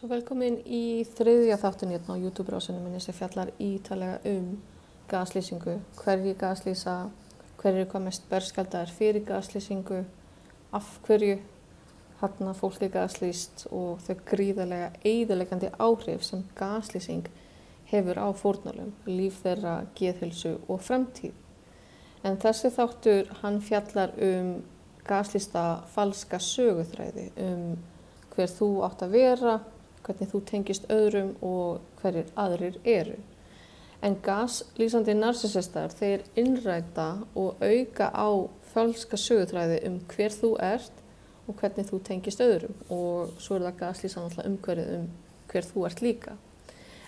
Velkomin í þriðja þáttinn hérna á YouTube-rásinu minni sem fjallar ítarlega gaslýsingu. Hverjir gaslýsa, hverjir eru hvað mest berskjaldaðir fyrir gaslýsingu, af hverju þarna fólk er gaslýst og þau gríðarlega eyðileggjandi áhrif sem gaslýsing hefur á fórnarlömb, líf þeirra, geðheilsu og framtíð. En þessi þáttur hann fjallar gaslýsta falska söguþræði, hver þú átt að vera, hvernig þú tengist öðrum og hverjir aðrir eru. En gaslýsandi narsissistar, þeir innræta og auka á falska söguþræði hver þú ert og hvernig þú tengist öðrum. Og svo það gaslýsa náttúrulega umhverfið hver þú ert líka.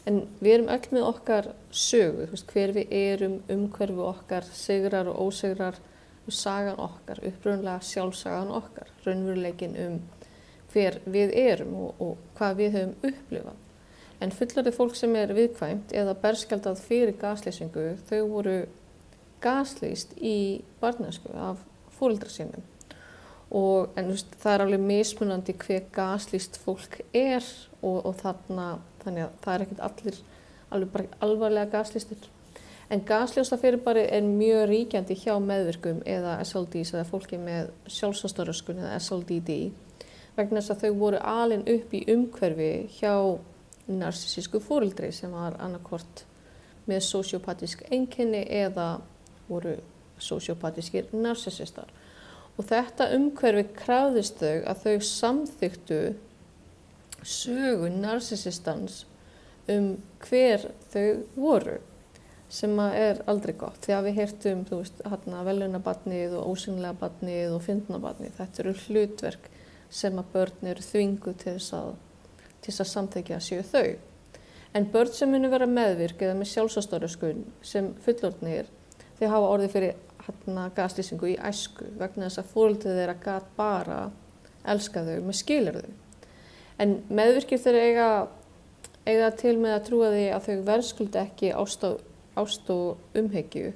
En við erum öll með okkar sögu, hver við erum, umhverfið okkar, sigrar og ósigrar, sagan okkar, upprunalega sjálfsagan okkar, raunveruleikinn hver við erum og hvað við höfum upplifað. En fullorðið fólk sem er viðkvæmt eða berskjaldað fyrir gaslýsingu, þau voru gaslýst í barnæsku af foreldra sínum. En það er alveg mismunandi hver gaslýst fólk er og þannig að það er ekkert allir alveg bara alvarlega gaslýstir. En gaslýsafyrirbæri er mjög ríkjandi hjá meðvirkum eða SLDs eða fólki með sjálfsástaröskun eða SLDD. Vegna þess að þau voru alin upp í umhverfi hjá narsissísku foreldri sem var annaðhvort með sósíópatísk einkenni eða voru sósíópatískir narsissistar. Og þetta umhverfi krafðist þau að þau samþykktu sögu narsissistans hver þau voru, sem er aldrei gott. Þegar við heyrtum, velunarbarnið og ósýnilega barnið og fyndnabarnið, þetta eru hlutverk sem að börn eru þvinguð til þess að samþykkja séu þau. En börn sem munu vera meðvirk eða með sjálfsástaröskun sem fullorðnir, þau hafa orðið fyrir gaslýsingu í æsku vegna þess að foreldrið þeirra gat bara elska þau með skilyrðum. En meðvirkir þeirra eiga til með að trúa því að þau verðskuldi ekki ást og umhyggju,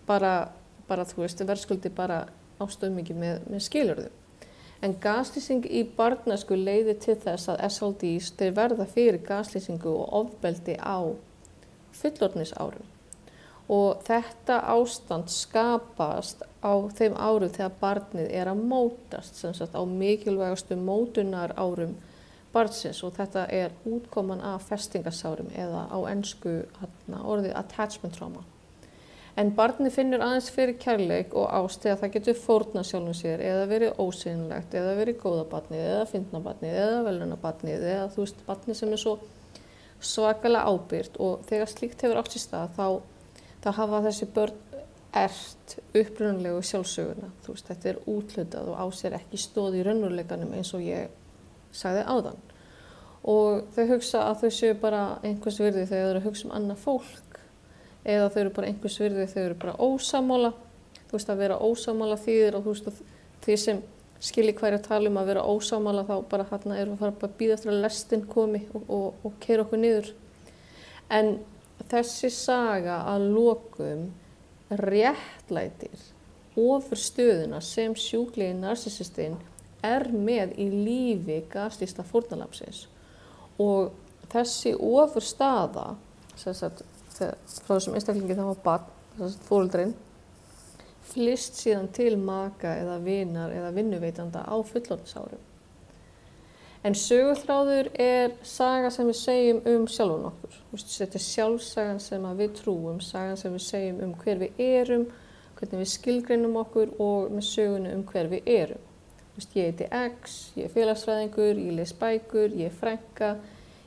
verðskuldi bara ást og umhyggju með skilyrðum. En gaslýsing í barnæsku leiðir til þess að SLDs þeir verða fyrir gaslýsingu og ofbeldi á fullorðnisárum. Og þetta ástand skapast á þeim árum þegar barnið er að mótast, sem sagt á mikilvægastu mótunarárum barnsins, og þetta er útkoman af festingarsárum eða á ensku orðið attachment trauma. En barnið finnur aðeins fyrir kærleik og ást þegar það getur fórnað sjálfum sér eða verið ósýnilegt eða verið góða barnið eða fyndna barnið eða velunarbarnið eða barnið sem er svo svakalega ábyrgt. Og þegar slíkt hefur átt sér stað þá hafa þessi börn upprunalegu sjálfsöguna. Þetta er úthlutað og á sér ekki stoð í raunveruleikanum eins og ég sagði áðan. Og þau hugsa að þau séu bara einhvers virði þegar þau eru að hugsa annað fólk. Eða þau eru bara einhvers virði, þau eru bara ósammála. Að vera ósammála þýðir og því sem skilji hverju tala að vera ósammála þá bara erum við að fara að bíða eftir að lestin komi og keyra okkur niður. En þessi saga að lokum réttlætir ofurstöðuna sem sjúklegi narsissistinn er með í lífi gaslýsta fórnarlambsins. Og þessi ofurstaða, frá þessum einstaklingi það var barn, foreldrin, flyst síðan til maka eða vinar eða vinnuveitanda á fullorðinsárum. En söguþráður er saga sem við segjum sjálfan okkur. Þetta er sjálfsagan sem við trúum, sagan sem við segjum hver við erum, hvernig við skilgreinum okkur og með sögunu hver við erum. Ég heiti X, ég er félagsfræðingur, ég les bækur, ég er frænka,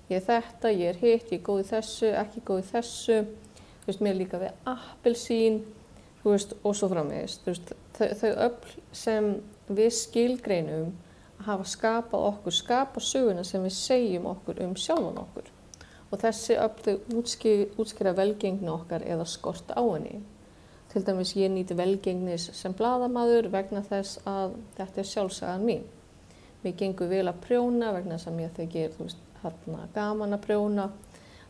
ég er þetta, ég er hitt, ég er góð í þessu, ekki góð í þessu, mér líka við appelsín, og svo framvegis. Þau öfl sem við skilgreinum hafa skapað okkur, skapa söguna sem við segjum okkur sjálfan okkur. Og þessi öfl útskýra velgengni okkar eða skort á henni. Til dæmis ég nýti velgengnis sem blaðamaður vegna þess að þetta er sjálfsagan mín. Mér gengur vel að prjóna vegna þess að mér þykir gaman að prjóna.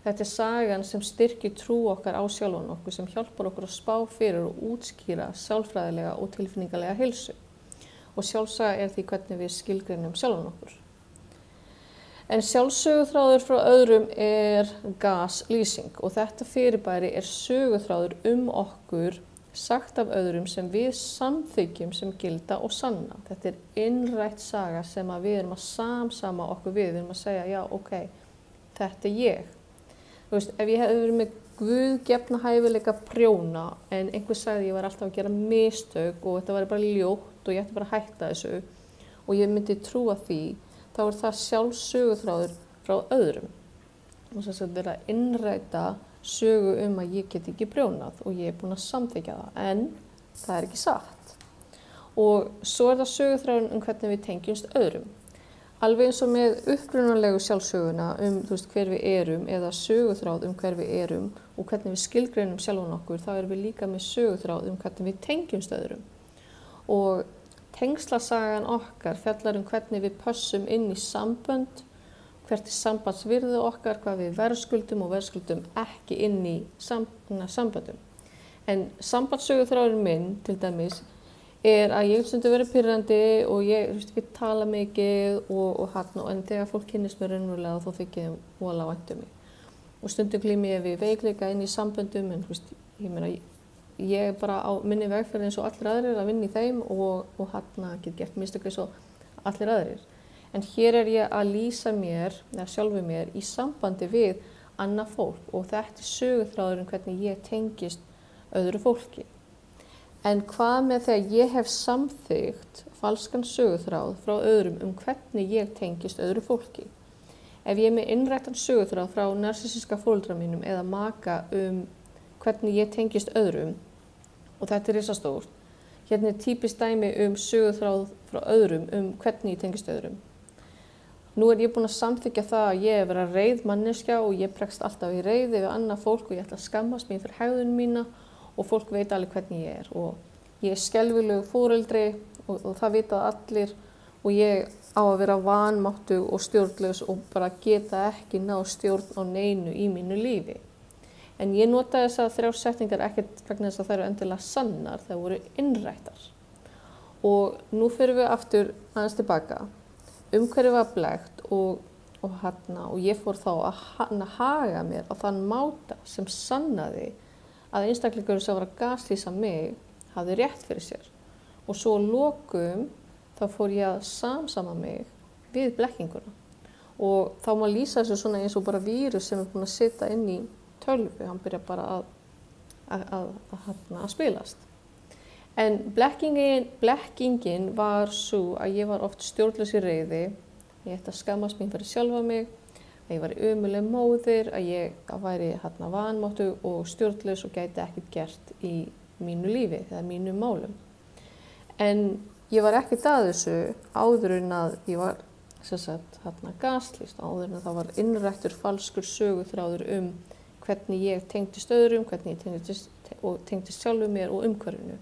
Þetta er sagan sem styrkir trú okkar á sjálfan okkur, sem hjálpar okkur að spá fyrir og útskýra sálfræðilega og tilfinningalega heilsu. Og sjálfsaga er því hvernig við skilgreinum sjálfan okkur. En sjálfsöguþráður frá öðrum gaslýsing og þetta fyrirbæri söguþráður okkur sagt af öðrum sem við samþykjum sem gilda og sanna. Þetta innrætt saga sem við erum að samsama okkur við erum að segja, já, ok, þetta ég. Þú veist, ef ég hefði verið með guðgefna hæfileika prjóna en einhver sagði ég var alltaf að gera mistök og þetta var bara ljótt og ég ætti bara að hætta þessu og ég myndi trúa því, þá það sjálfsöguþráður frá öðrum. Og þess að vera að innræta sögu að ég get ekki prjónað og ég búin að samþykja það, en það ekki satt. Og svo það söguþráðurinn hvernig við tengjumst öðrum. Alveg eins og með upprunalegu sjálfsöguna þú veist, hver við erum eða söguþráð hver við erum og hvernig við skilgreinum sjálfan okkur, þá erum við líka með söguþráð hvernig við tengjumst öðrum. Og tengslasagan okkar fjallar hvernig við pössum inn í sambönd, hvert sambandsvirði okkar, hvað við verðskuldum og verðskuldum ekki inn í samböndum. En sambandssöguþráðurinn minn, til dæmis, að ég stundum verið pirrandi og ég ekki tala mikið en þegar fólk kynnist mér raunverulega þá þykir ég voðalega vænt mig. Og stundum glími ég við veikleika inn í samböndum, en ég meina, ég bara á minni vegferð eins og allir aðrir að vinna í þeim og get gert mistök eins og allir aðrir. En hér ég að lýsa mér, eða sjálfu mér, í sambandi við annað fólk og þetta söguþráðurinn hvernig ég tengist öðru fólki. En hvað með þegar ég hef samþykkt falskan söguþráð frá öðrum hvernig ég tengist öðru fólki? Ef ég með innrættan söguþráð frá narsísíska foreldra mínum eða maka hvernig ég tengist öðrum, og þetta risastórt, hérna típist dæmi söguþráð frá öðrum hvernig ég tengist öðrum. Nú ég búin að samþykja það að ég vera reið manneskja og ég bregst alltaf í reiði við annað fólk og ég ætla að skammast mín fyrir hegðun mína og fólk veit alveg hvernig ég og ég skelfilegur foreldri og það vita allir og ég á að vera vanmáttug og stjórnlaus og bara geta ekki ná stjórn á neinu í mínu lífi. En ég nota þessar 3 setningar ekkert vegna þess að þær eru endilega sannar, þær voru innrættar. Og nú fyrir við aftur aðeins tilbaka. Umhverfið var blekt og ég fór þá að haga mér á þann máta sem sannaði að einstaklingurinn sem var að gaslýsa mig hafði rétt fyrir sér. Og svo að lokum þá fór ég að samsama mig við blekkinguna. Og þá má lýsa þessu svona eins og bara vírus sem búin að sitja inn í tölvu, hann byrja bara að spilast. En blekkingin var svo að ég var oft stjórnlaus í reiði, ég ætti að skammast mín fyrir sjálfa mig, að ég var ömuleg móðir, að ég væri vanmáttug og stjórnlaus og gæti ekkert gert í mínu lífi eða mínu málum. En ég var ekkert að þessu áður en að ég var gaslýst, áður en það var innrættur falskur söguþráður hvernig ég tengdist öðrum, hvernig ég tengdist sjálfu mér og umhverfinu.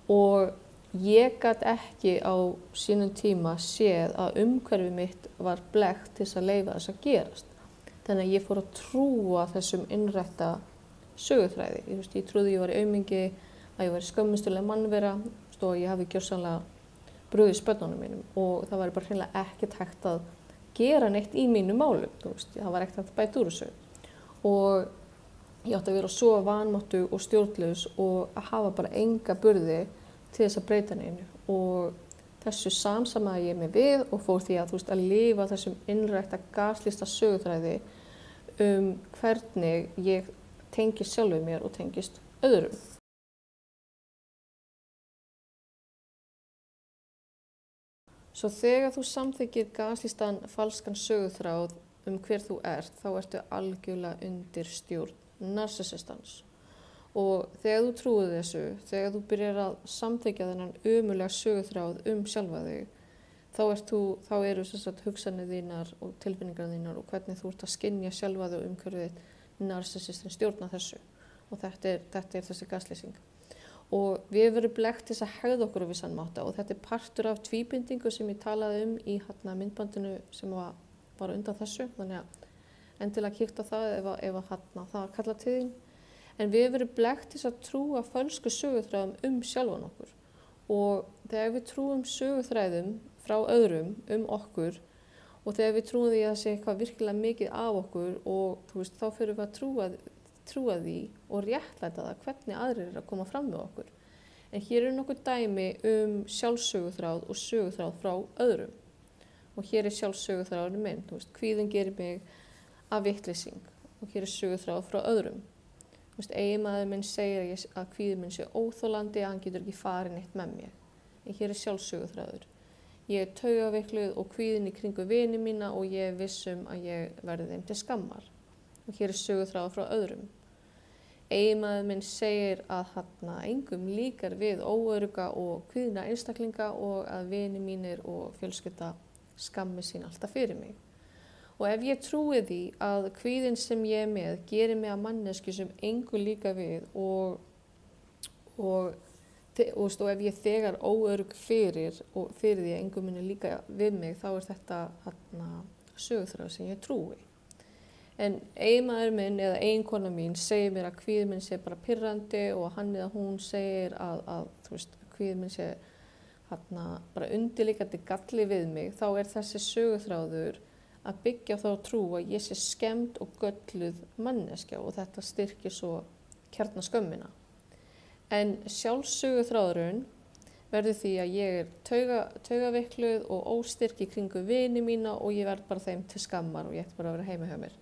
Og ég gat ekki á sínum tíma séð að umhverfið mitt var blekkt til þess að leyfa þess að gerast. Þannig að ég fór að trúa þessum innrætta söguþræði. Ég trúði ég var aumingi, að ég var skömmustuleg mannvera og ég hafi gjörsamlega brugðið spönnunum mínum og það var bara hreinlega ekkert hægt að gera neitt í mínu málum. Það var ekkert hægt að bæta úr þessu. Og ég átti að vera svo vanmáttug og stjórnlaus og að hafa bara enga burði til þess að breyta neinu og þessu samsamaði ég mig við og fór því að lifa þessum innrætta gaslýsta söguþræði hvernig ég tengist sjálfu mér og tengist öðrum. Svo þegar þú samþykkir gaslýstan falskan söguþráð hver þú ert, þá ertu algjörlega undir stjórn narsissistans. Og þegar þú trúir þessu, þegar þú byrjar að samþykkja þennan ömulega söguþráð sjálfa þig, þá eru hugsanir þínar og tilfinningar þínar og hvernig þú ert að skynja sjálfa þig og umhverfið narsissistin stjórna þessu. Og þetta er þessi gaslýsing. Og við verðum blekkt til þess að hegða okkur á vissan máta og þetta er partur af tvíbindingu sem ég talaði í myndbandinu sem var undan þessu. Þannig að endilega kíktu á það ef það kallar til þín. En við verðum blekkt til þess að trúa fölsku söguþræðum sjálfan okkur. Og þegar við trúum söguþræðum frá öðrum okkur Og þegar við trúum því að það sé eitthvað virkilega mikið af okkur og þá fyrir við að trúa því og réttlæta það hvernig aðrir að koma fram með okkur. En hér nokkur dæmi sjálfsöguþráð og söguþráð frá öðrum. Og hér sjálfsöguþráðurinn minn, kvíðinn gerir mig að vitleysing. Og hér söguþráð frá öðrum. Eiginmaður minn segir að kvíðinn minn sé óþolandi, að hann getur ekki farið neitt með mér. En hér sjálfsöguþráður. Ég taugaveikluð og kvíðinn í kringu vini mína og ég viss að ég verði þeim til skammar. Og hér söguþráður frá öðrum. Eiginmaður minn segir að engum líkar við óörugga og kvíðna einstaklinga og að vini mínir og fjölskylda skammi sín alltaf fyrir mig. Og ef ég trúi því að kvíðinn sem ég með gerir mig að mannesku sem engu líka við og ef ég þegar óörugg fyrir því að engu muni líka við mig, þá þetta söguþráður sem ég trúi. En eiginmaður minn eða eiginkona mín segir mér að kvíðinn minn sé bara pirrandi og hann eða hún segir að kvíðinn minn sé bara undirliggjandi galli við mig, þá þessi söguþráður að byggja þá trú að ég sé skemmd og gölluð manneskja og þetta styrkir svo kjarnaskömmina. En sjálfsöguþráðurinn verður því að ég taugaveikluð og óstyrk í kringu vini mína og ég verð bara þeim til skammar og ég ætti bara að vera heima hjá mér.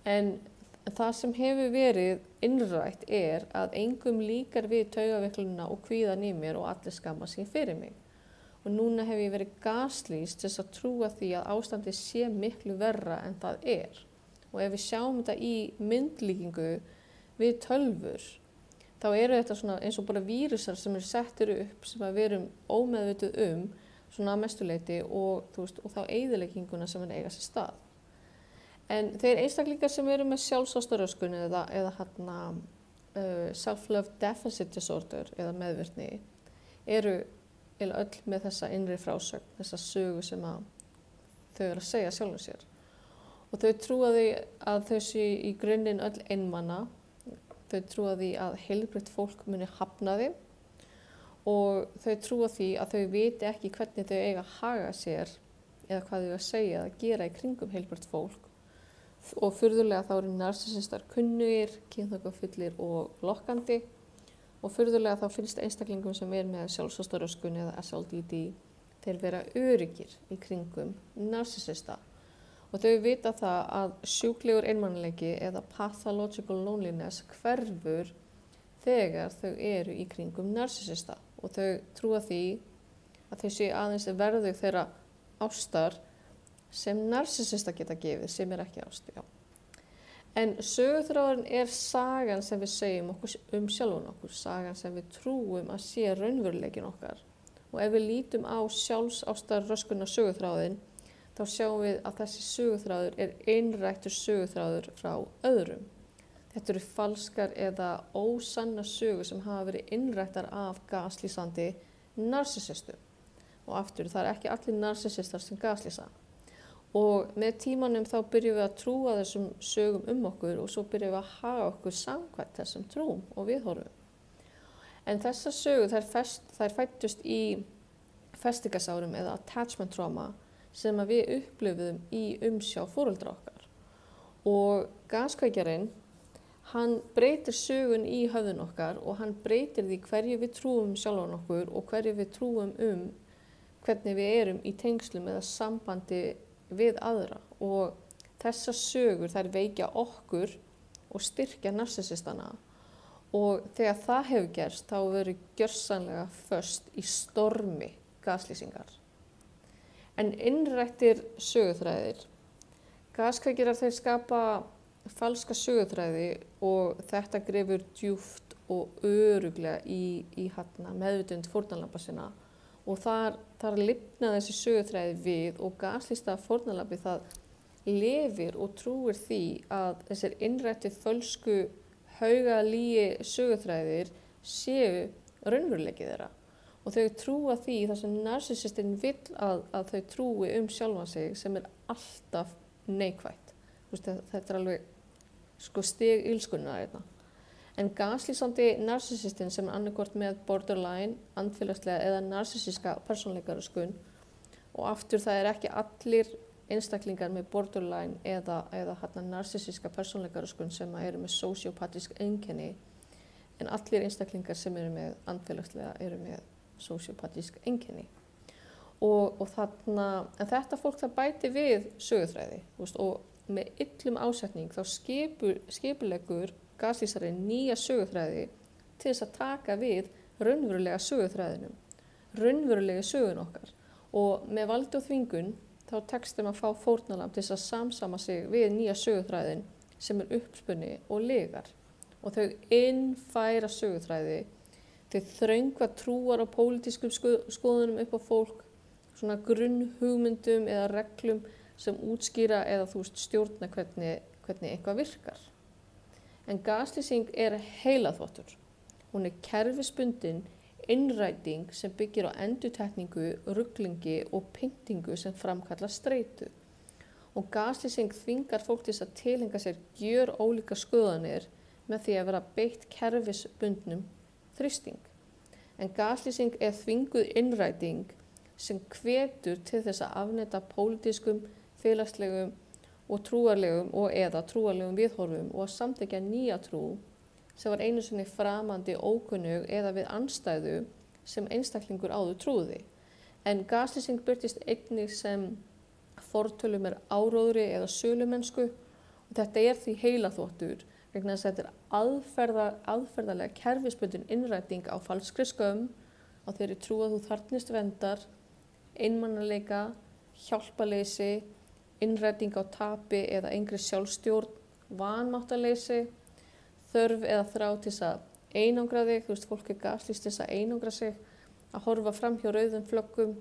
En það sem hefur verið innrætt að engum líkar við taugaveiklunina og kvíðan í mér og allir skamma sín fyrir mig. Og núna hef ég verið gaslýst til að trúa því að ástandið sé miklu verra en það er. Og ef við sjáum þetta í myndlíkingu við tölvur, þá þetta svona eins og bara vírusar sem settir upp sem við erum ómeðvituð svona að mestuleyti og þá eyðilegginguna sem eiga sér stað. En þeir einstaklingar sem eru með sjálfsástaröskun eða self-love deficit disorder eða meðvirkni eru öll með þessa innri frásögn, þessa sögu sem þau eru að segja sjálfum sér. Og þau trúa því að þau séu í grunninn öll einmana. Þau trúa því að heilbrigt fólk muni hafna þeim og þau trúa því að þau viti ekki hvernig þau eiga að haga sér eða hvað þau eiga að segja eða gera í kringum heilbrigt fólk. Og furðulega þá eru narsissistar kunnugir, kynþokkafullir og lokkandi og furðulega þá finnst einstaklingum sem með sjálfsástaröskun eða SLDD þeir vera öruggir í kringum narsissista. Og þau vita það að sjúklegur einmanaleiki eða pathological loneliness hverfur þegar þau eru í kringum narsissista. Og þau trúa því að þau séu aðeins verðug þeirra ástar sem narsissista geta gefið, sem ekki ást. Já. En söguþráðurinn sagan sem við segjum okkur sjálfan okkur, sagan sem við trúum að sé raunveruleikin okkar. Og ef við lítum á sjálfsástarröskunna söguþráðinn, þá sjáum við að þessi söguþráður innrættur söguþráður frá öðrum. Þetta eru falskar eða ósanna sögur sem hafa verið innrættar af gaslýsandi narsissistum. Og aftur, það ekki allir narsissistar sem gaslýsa. Og með tímanum þá byrjum við að trúa þessum sögum okkur og svo byrjum við að haga okkur samkvæmt þessum trúum og viðhorfum. En þessar sögur þær fæddust í festingarsárum eða attachment trauma sem við upplifum í umsjá foreldra okkar. Og gaskveikjarinn, hann breytir sögun í höfðun okkar og hann breytir því hverju við trúum sjálfan okkur og hverju við trúum hvernig við erum í tengslum eða sambandi við aðra. Og þessar sögur þær veikja okkur og styrkja narsissistana. Og þegar það hefur gerst þá verður gjörsamlega föst í stormi gaslýsingar. En innrættir söguþræðir. Gaskveikjarar þeir skapa falska söguþræði og þetta grefur djúpt og örugglega í meðvitund fórnarlamba sinna. Og þar lifna þessi söguþræði við og gaslýsta fórnarlambi það lifir og trúir því að þessir innrættu fölsku haugalíi söguþræðir séu raunveruleiki þeirra. Og þau trúa því þar sem narsissistinn vill að þau trúi sjálfan sig sem alltaf neikvætt. Þetta alveg stig illskunnar hérna. En gaslýsandi narsissistinn sem annarkvort með borderline, andfélagslega eða narsissíska persónuleikaröskun og aftur það ekki allir einstaklingar með borderline eða narsissíska persónuleikaröskun sem eru með sociopatísk einkenni, en allir einstaklingar sem eru með andfélagslega eru með sociopatísk einkenni. En þetta fólk það bæti við söguþræði, og með illum ásetning þá skipuleggur gaslýsari nýja söguþræði til þess að taka við raunverulega söguþræðinum, raunverulegi sögun okkar. Og með valdi og þvingun þá tekst þeim að fá fórnarlamb til þess að samsama sig við nýja söguþræðin sem uppspunni og lygar. Og þau innfæra söguþræði, þau þröngva trúar og pólitískum skoðunum upp á fólk, svona grunnhugmyndum eða reglum sem útskýra eða stjórna hvernig eitthvað virkar. En gaslýsing er heilaþvottur. Hún er kerfisbundin innræting sem byggir á endurtekningu, ruglingi og pyntingu sem framkallar streitu. Og gaslýsing þvingar fólk til að tileinka sér gjörólíkar skoðanir með því að vera beitt kerfisbundnum þrýsting. En gaslýsing er þvinguð innræting sem hvetur til þess að afneita pólitískum, félagslegum og trúarlegum eða trúarlegum viðhorfum og að samþykkja nýja trú sem var einu sinni framandi, ókunnug eða við andstæðu sem einstaklingur áður trúði. En gaslýsing birtist einnig sem fortölum áróðri eða sölumennsku og þetta er því heilaþvottur vegna þess að þetta er aðferðarlega kerfisbundin innræting á falskri skömm, á þeirri trú að þú þarfnist verndar, einmanaleika, hjálparleysi, innræting á tapi eða engri sjálfstjórn, vanmáttarleysi, þörf eða þrá til þess að einangra þig, fólk er gaslýst til þess að einangra sig, að horfa fram hjá rauðum flöggum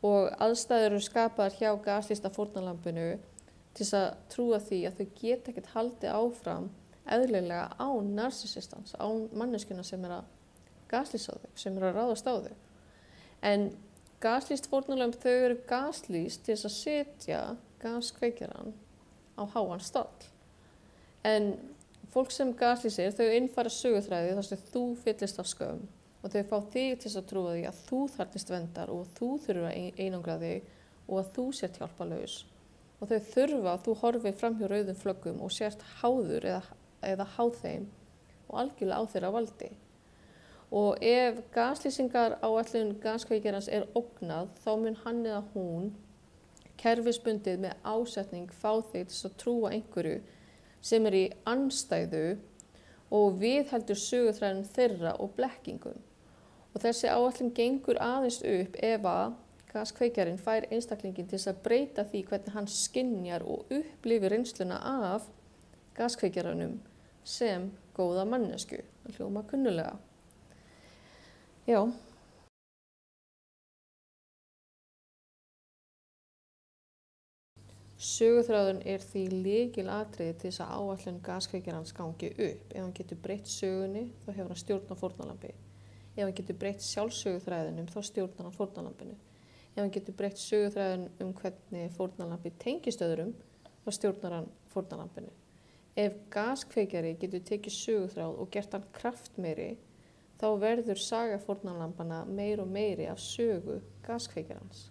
og aðstæður eru skapaðar hjá gaslýsta fórnarlambinu til þess að trúa því að þau geta ekkert haldið áfram eðlilega án narsissistans, án manneskjuna sem er að gaslýsa þau, sem er að ráðast á þau. En gaslýst fórnarlamb, þau eru gaslýst til þess að setja gaskveikjaran á háan stall. En fólk sem gaslýsir, þau innfæra söguþræði þar sem þú fyllist af skömm og þau fá þig til að trúa því að þú þarfnist verndar og þú þurfir að einangra þig og að þú sért hjálparlaus. Og þau þurfa að þú horfir fram hjá rauðum flöggum og sért háður eða háð þeim og algjörlega á þeirra valdi. Og ef gaslýsingar áætlun gaskveikjarans er ógnað, þá mun hann eða hún kerfisbundið með ásetning fá þig til að trúa einhverju sem er í andstæðu og viðheldur söguþræðin þeirra og blekkingum. Og þessi áætlun gengur aðeins upp ef að gaskveikjarinn fær einstaklingin til að breyta því hvernig hann skynjar og upplifir reynsluna af gaskveikjaranum sem góða mannesku. Það hljómar kunnulega. Já. Söguþráðurinn er því lykilatriði til þess að áætlun gaskveikjarans gangi upp. Ef hann getur breytt sögunni, þá hefur hann stjórn á fórnarlambi. Ef hann getur breytt sjálfsöguþræðinum, þá stjórnar hann fórnarlambinu. Ef hann getur breytt söguþræðin hvernig fórnarlambi tengist öðrum, þá stjórnar hann fórnarlambinu. Ef gaskveikjari getur tekið söguþráð og gert hann kraftmeiri, þá verður saga fórnarlambana meir og meiri af sögu gaskveikjarans.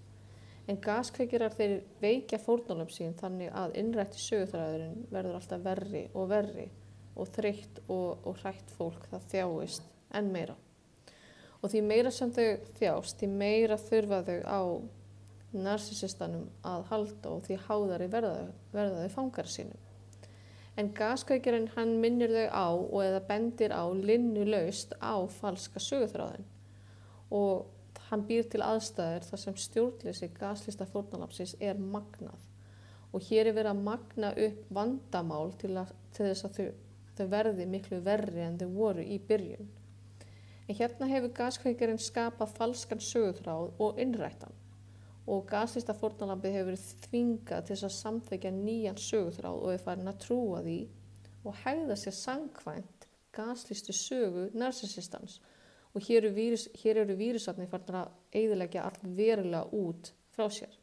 En gaskveikjarar þeir veikja fórnarlamb sín þannig að innrætti söguþræðurinn verður alltaf verri og þreytt og hrætt fólk það þjáist enn meira. Og því meira sem þau þjást, því meira þurfa þau á narsissistanum að halda og því háðari verða þau fangar sínum. En gaskveikjarinn hann minnir þau á eða bendir á linnulaust á falska söguþráðin og hann býr til aðstæður þar sem stjórnleysi gaslýsta fórnarlambsins er magnað. Og hér er verið að magna upp vandamál til þess að þau verði miklu verri en þau voru í byrjun. En hérna hefur gaskveikarinn skapað falskan söguþráð og innrættan. Og gaslýsta fórnarlambið hefur verið þvingað til þess að samþykkja nýjan söguþráð og er farin að trúa því og hegða sér samkvæmt gaslýstu sögu narsissistans. Og hér eru vírusarnir farin að eyðileggja allt verulega út frá sér.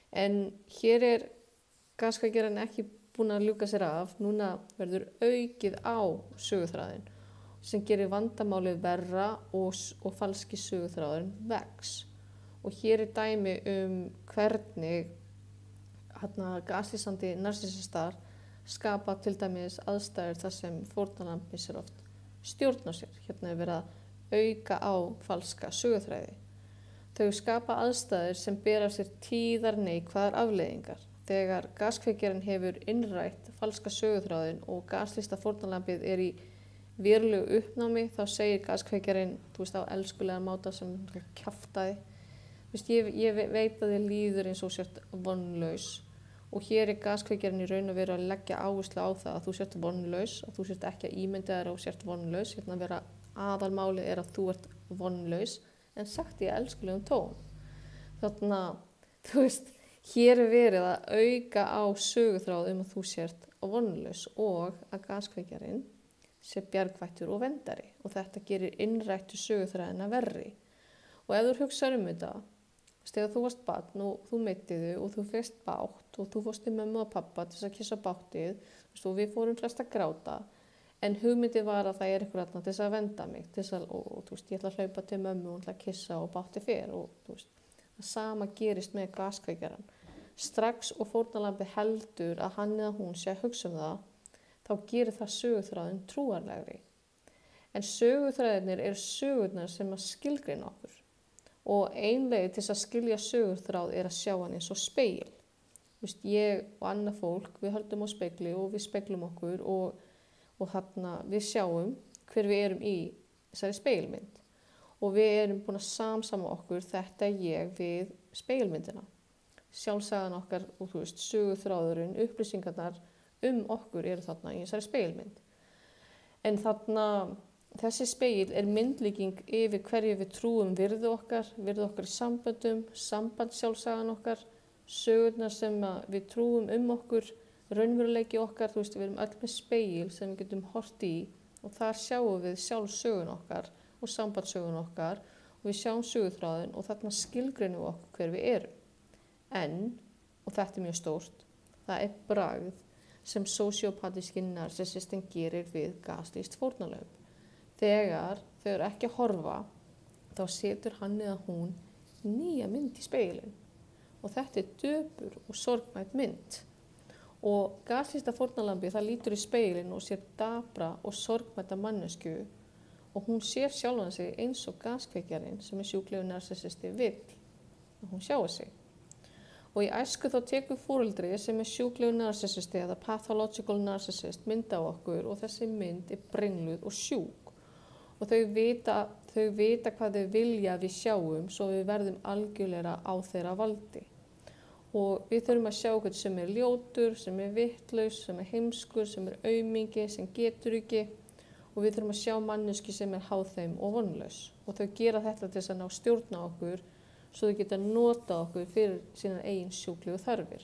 En hér er gaskveikarinn ekki búin að ljúka sér af, núna verður aukið á söguþráðin sem gerir vandamálið verra og falski söguþráðurinn vex. Og hér er dæmi hvernig gaslýsandi narsissistar skapa til dæmis aðstæður þar sem fórnarlamb missir oft stjórn á sér. Hérna er verið að auka á falska söguþræði. Þau skapa aðstæður sem bera sér tíðar neikvæðar afleiðingar. Þegar gaskveikjarinn hefur innrætt falska söguþráðin og gaslýsta fórnarlambið er í verulegu uppnámi, þá segir gaskveikjarinn, á elskulega máta sem kjaftaði. Ég veit að þið líður eins og sért vonlaus og hér er gaskveikjarinn í raun og veru að leggja áherslu á það að þú sért vonlaus, að þú sért ekki að ímynda þér og sért vonlaus. Hérna vera aðalmálið er að þú ert vonlaus en sagt í elskulegum tón. Þarna, hér er verið að auka á söguþráð að þú sért vonlaus og að gaskveikjarinn sé bjargvættur og verndari og þetta gerir innrættu söguþræðina verri. Og ef þú hugsaðir þetta, þegar þú varst barn og þú meiddiðu og þú fékkst bágt og þú fórst til mömmu og pappa til þess að kissa báttið og við fórum flest að gráta en hugmyndið var að það er eitthvað til þess að vernda mig og ég ætla að hlaupa til mömmu og ætla að kissa og báttið fer og það sama gerist með gaskveikjarann. Strax og fórnarlambið heldur að hann eða hún sé að hugsa það, þá gerir það söguþráðin trúarlegri. En söguþræðirnir eru sögurnar sem að skilgreina okkur. Og ein leið til að skilja söguþráð er að sjá hann eins og spegil. Ég og annað fólk, við höldum á spegli og við speglum okkur og við sjáum hver við erum í þessari spegilmynd. Og við erum búin að samsama okkur, þetta er ég við spegilmyndina. Sjálfsagan okkar og söguþráðurinn, upplýsingarnar okkur eru þarna í þessari spegilmynd. En þessi spegil er myndlíking yfir hverju við trúum virði okkar í samböndum, sambandssjálfsagan okkar, sögurnar sem við trúum okkur, raunveruleiki okkar, við erum öll með spegil sem við getum horft í og þar sjáum við sjálfsögun okkar og sambandssögun okkar og við sjáum söguþráðin og þarna skilgreinum við okkur hver við erum. En, og þetta er mjög stórt, það er bragð sem sósíópatíski narsissistinn gerir við gaslýst fórnarlömb. Þegar þau eru ekki að horfa, þá setur hann eða hún nýja mynd í spegilinn. Og þetta er döpur og sorgmætt mynd. Og gaslýsta fórnarlambið það lítur í spegilinn og sér dapra og sorgmætta mannesku og hún sér sjálfan sig eins og gaskveikjarinn sem sjúklegur narsissisti vill að hún sjái sig. Og í æsku þá tekur foreldri sem sjúklegur narsissisti eða pathological narcissist mynd á okkur og þessi mynd er brengluð og sjúk. Og þau vita hvað þau vilja að við sjáum svo við verðum algjörlega á þeirra valdi. Og við þurfum að sjá eitthvað sem er ljótur, sem er vitlaus, sem er heimskur, sem er aumingi, sem getur ekki. Og við þurfum að sjá manneski sem er háð þeim og vonlaus. Og þau gera þetta til þess að ná stjórna okkur svo þau geta nota okkur fyrir sínar eigin sjúklegu þarfir.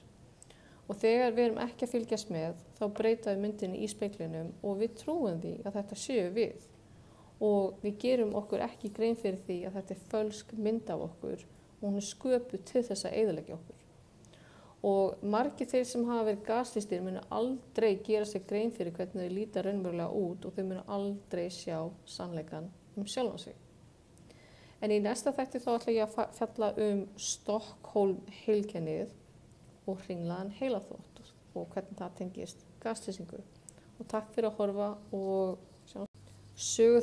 Og þegar við erum ekki að fylgjast með, þá breyta við myndinni í speglinum og við trúum því að þetta séu við. Og við gerum okkur ekki grein fyrir því að þetta er fölsk mynd af okkur og hún er sköpuð til þess að eyðileggja okkur. Og margir þeir sem hafa verið gaslýstir munu aldrei gera sér grein fyrir hvernig þau líta raunverulega út og þau munu aldrei sjá sannleikann sjálfan sig. En í næsta þætti þá ætla ég að fjalla Stockholm heilkennið og hringlaðan heilaþvott og hvernig það tengist gaslýsingu. Og takk fyrir að horfa og sjá sögu